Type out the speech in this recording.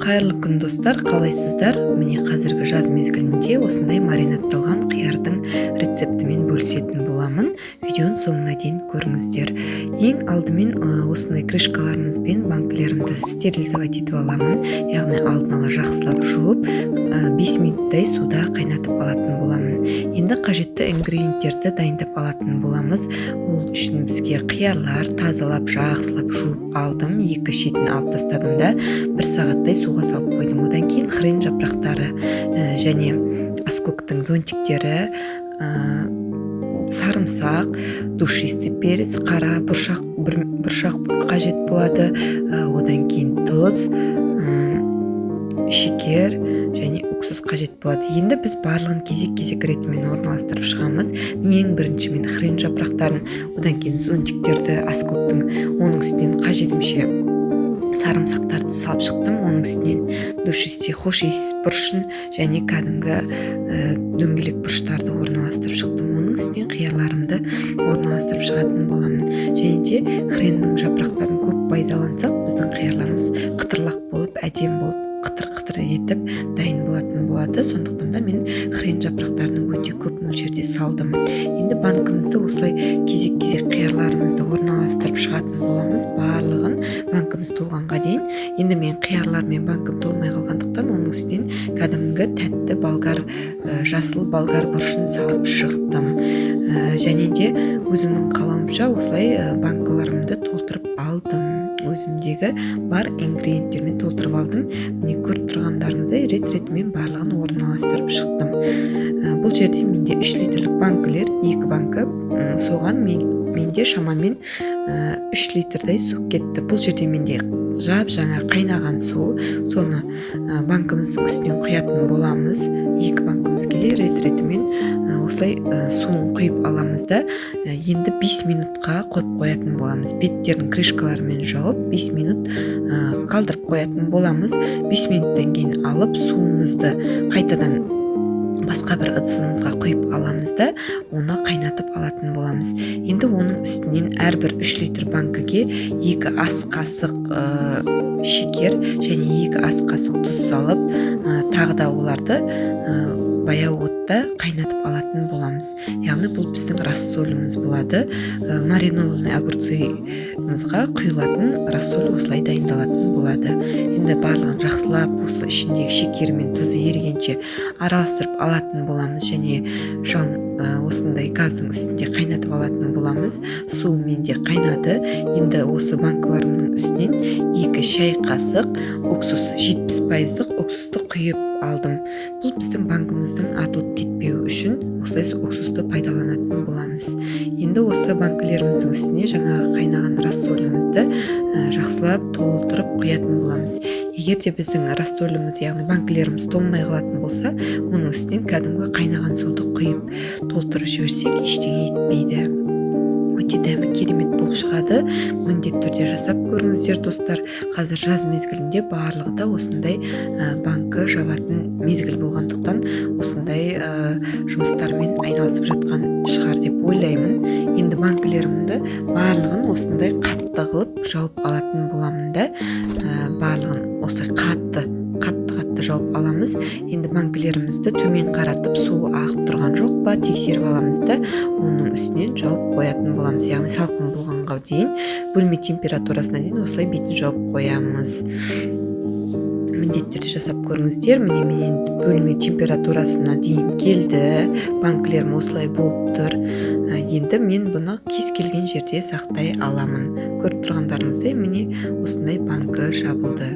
Қайырлы күн достар, қалайсыздар? Міне қазіргі жаз мезгілінде осындай маринадталған қиярдың рецептімен бөлісетін боламын. Видеоның соңына дейін көріңіздер. Ең алдымен осындай крышкаларымызбен банкілерімді стерилизовать етіп аламын. Яғни алдын ала жақсылап жуып, 5 минуттай суда қайнатып алатын боламын. Енді қажетті ингредиенттерді дайындап алатын боламыз. Ол үшін бізге қиярлар тазалап, жақсылап жуып алдым. Екі шетін алып тастадым да 1 сағаттай суға салып қойдым. Одан кейін хрен жапырақтары және аскөктің зонтиктері, сарымсақ, душистый перец, қара бұршақ қажет болады. Одан кейін тұз, шекер және уксус қажет болады. Енді біз барлығын кезек ретімен орналастырып шығамыз. Ең бірінші мен хрен жапырақтарын, одан кейін зонтиктерді, аскөктің, оның үстінен қажетімше сарымсақтарды салып шықтым. Оның үстінен душистый хош иіс бұрышын және кәдімгі дөңгелек бұрыштарды орналастырып шықтым. Оның үстінен қиярларымды орналастырып шығатын боламын. Және де хреннің жапырақтарын көп пайдалансақ, біздің қиярларымыз қытырлақ болып, әдем болып, қытыр етіп дайын болатын болады. Сондықтан да мен хрен жапырақтарын өте көп мөлшерде салдым. Енді банкімізді осылай кезек қиярларымызды орналастырып шығатын боламыз. Барлығын банкіміз толғанға дейін. Енді мен қиярлармен банкім толмай қалғандықтан оның үстінен кәдімгі тәтті болгар, жасыл болгар бұрышын салып шықтым. Және де өзімнің қалауымша осылай банкаларымды толтырып алдым. Өзімдегі бар ингредиенттермен толтырып алдым. Міне көріп тұрғандарыңыздай ретімен барлығын орналастырып шықтым. Бұл жерде менде 3 литрлік банкілер, 2 банкі, соған менде шамамен 3 литрдай су кетті. Бұл жерде менде жаңа қайнаған су, соны банкіміздің үстінен құятын боламыз. 2 банкімізге ретімен осылай суын құйып аламыз да, енді 5 минутқа қойып қоятын боламыз. Беттердің крышкаларымен жауып 5 минут қалдырып қоятын боламыз. 5 минуттан кейін алып суымызды қайтадан басқа бір ыдысымызға құйып аламыз да, оны қайнатып алатын боламыз. Енді оның үстінен әрбір 3 литр банкіге 2 ас қасық шекер және 2 ас қасық тұз салып, тағы да оларды баяу отта қайнатып алатын боламыз. Яғни бұл біздің рассолымыз болады. Маринованный огурцымызға құйылатын рассол осылай дайындалатын болады. Енді барлығын жақсылап осы ішіндегі шекері мен тұзы ерігенше араластырып алатын боламыз және осындай газдың үстінде қайнатып алатын боламыз. Су менде қайнады. Енді осы банкаларымның үстінен 2 шай қасық уксус, 70% уксусты құйып алдым. Бұл біздің банкіміздің атылып кетпеуі үшін осылай уксусты пайдаланатын боламыз. Енді осы банкілеріміздің үстіне жаңағы қайнаған рассолымызды жақсылап толтырып құятын боламыз. Егер де біздің рассолымыз, яғни банкілеріміз толмай қалатын болса, оның үстінен кәдімгі қайнаған суды құйып толтырып жіберсек, ештеңе етпейді. Өте дәмі керемет болып шығады. Міндетті түрде жасап көріңіздер достар. Қазір жаз мезгілінде барлығы да осындай банкі жабатын мезгіл болғандықтан осындай жұмыстармен айналысып жатқан шығар деп ойлаймын. Енді банкілерімді барлығын осындай қатты қылып жауып алатын боламын да, барлығын осылай қатты жауып аламыз. Енді банкілерімізді төмен қаратып, суы ағып тұрған жоқ па тексеріп аламыз да, оның үстінен жауып қоятын боламыз. Яғни салқын болғанға дейін, бөлме температурасына дейін осылай бетін жауып қоямыз. Міндетті түрде жасап көріңіздер. Міне бөлме температурасына дейін келді. Банкілерім осылай болып тұр. Енді мен бұны кез келген жерде сақтай аламын. Көріп тұрғандарыңыздай міне осындай банкі жабылды.